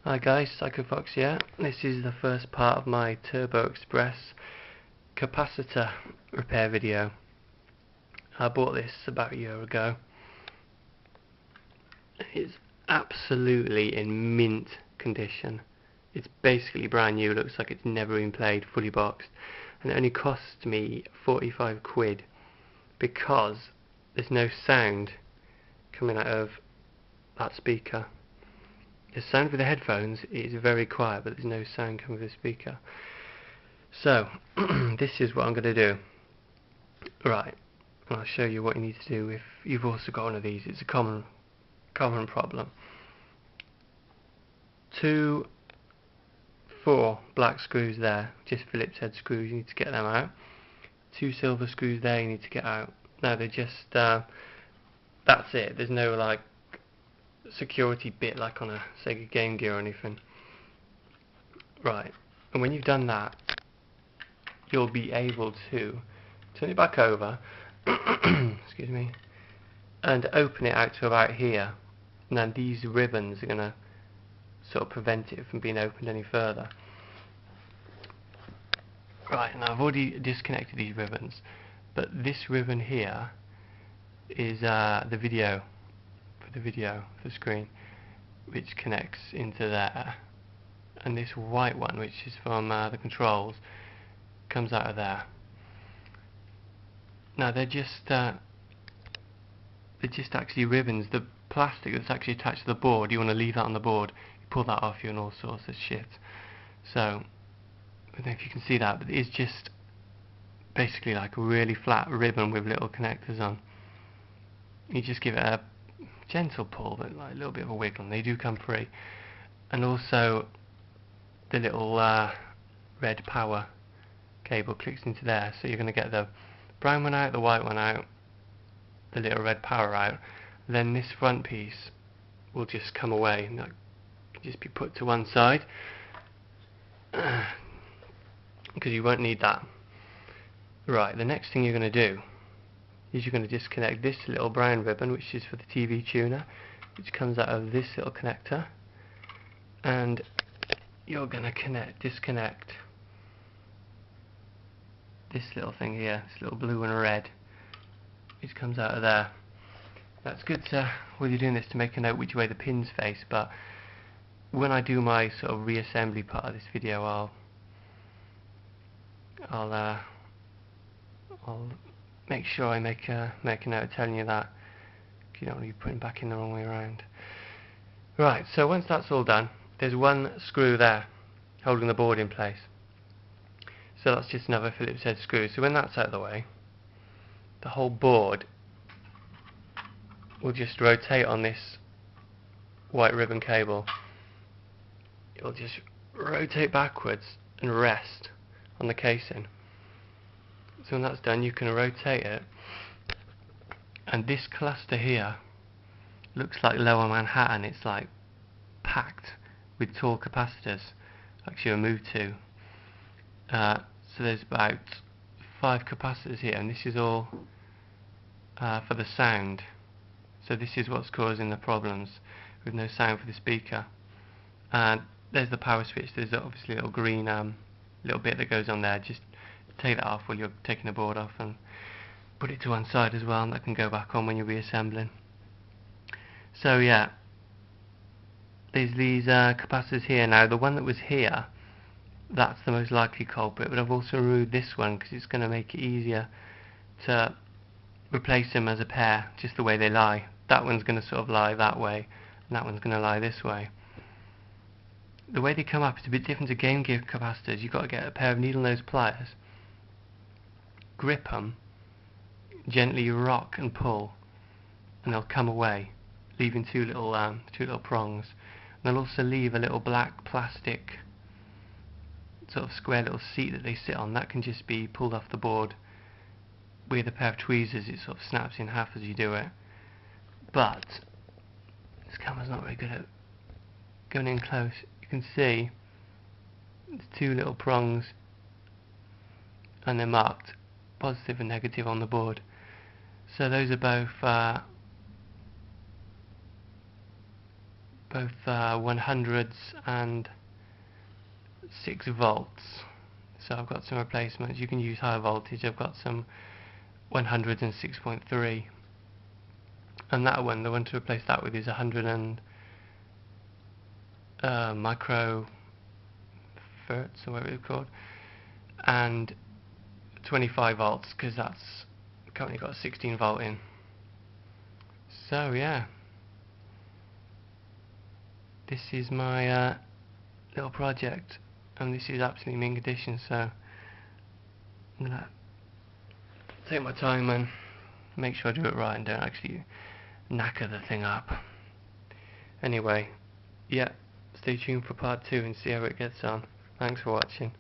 Hi guys, PsychoFox here. This is the first part of my Turbo Express capacitor repair video. I bought this about a year ago. It's absolutely in mint condition. It's basically brand new, looks like it's never been played, fully boxed. And it only cost me 45 quid because there's no sound coming out of that speaker. The sound with the headphones is very quiet, but there's no sound coming from the speaker. So, this is what I'm going to do. Right, I'll show you what you need to do if you've also got one of these. It's a common problem. 4 black screws there, just Phillips head screws, you need to get them out. 2 silver screws there, you need to get out. Now they're just, that's it. There's no like security bit like on a Sega Game Gear or anything. Right, and when you've done that, you'll be able to turn it back over excuse me, and open it out to about here. And then these ribbons are going to sort of prevent it from being opened any further. Right, now I've already disconnected these ribbons, but this ribbon here is the video, for the screen, which connects into there, and this white one, which is from the controls, comes out of there. Now they're just actually ribbons. The plastic that's actually attached to the board, you want to leave that on the board. You pull that off you and all sorts of shit. So I don't know if you can see that, but it is just basically like a really flat ribbon with little connectors on. You just give it a gentle pull, but like a little bit of a wiggle, and they do come free. And also the little red power cable clicks into there, so you're going to get the brown one out, the white one out, the little red power out. Then this front piece will just come away and that can just be put to one side because you won't need that. Right, the next thing you're going to do is you're going to disconnect this little brown ribbon, which is for the TV tuner, which comes out of this little connector, and you're going to disconnect this little thing here, this little blue and red, which comes out of there. That's good to, while you're doing this, to make a note which way the pins face, but when I do my sort of reassembly part of this video, I'll make sure I make a note of telling you that, you don't want to be putting back in the wrong way around. Right, so once that's all done, there's one screw there holding the board in place. So that's just another Phillips head screw. So when that's out of the way, the whole board will just rotate on this white ribbon cable. It'll just rotate backwards and rest on the casing. So when that's done, you can rotate it, and this cluster here looks like Lower Manhattan. It's like packed with tall capacitors, actually removed two. So there's about 5 capacitors here, and this is all for the sound. So this is what's causing the problems with no sound for the speaker. And there's the power switch. There's obviously a little green little bit that goes on there. Just take that off while you're taking the board off and put it to one side as well, and that can go back on when you're reassembling. So yeah, there's these capacitors here. Now the one that was here, that's the most likely culprit, but I've also removed this one because it's going to make it easier to replace them as a pair, just the way they lie. That one's going to sort of lie that way, and that one's going to lie this way. The way they come up is a bit different to Game Gear capacitors. You've got to get a pair of needle nose pliers, grip them, gently rock and pull, and they'll come away, leaving two little prongs. And they'll also leave a little black plastic sort of square little seat that they sit on. That can just be pulled off the board with a pair of tweezers. It sort of snaps in half as you do it. But this camera's not very good at going in close. You can see there's 2 little prongs, and they're marked positive and negative on the board. So those are both both 100s and 6 volts. So I've got some replacements. You can use high voltage. I've got some 100s and 6.3, and that one, the one to replace that with, is 100 and micro Hertz or whatever it's called, and 25 volts, because that's currently got a 16 volt in. So yeah, this is my little project, and this is absolutely mint condition, so I'm gonna take my time and make sure I do it right and don't actually knacker the thing up. Anyway, yeah, stay tuned for part 2 and see how it gets on. Thanks for watching.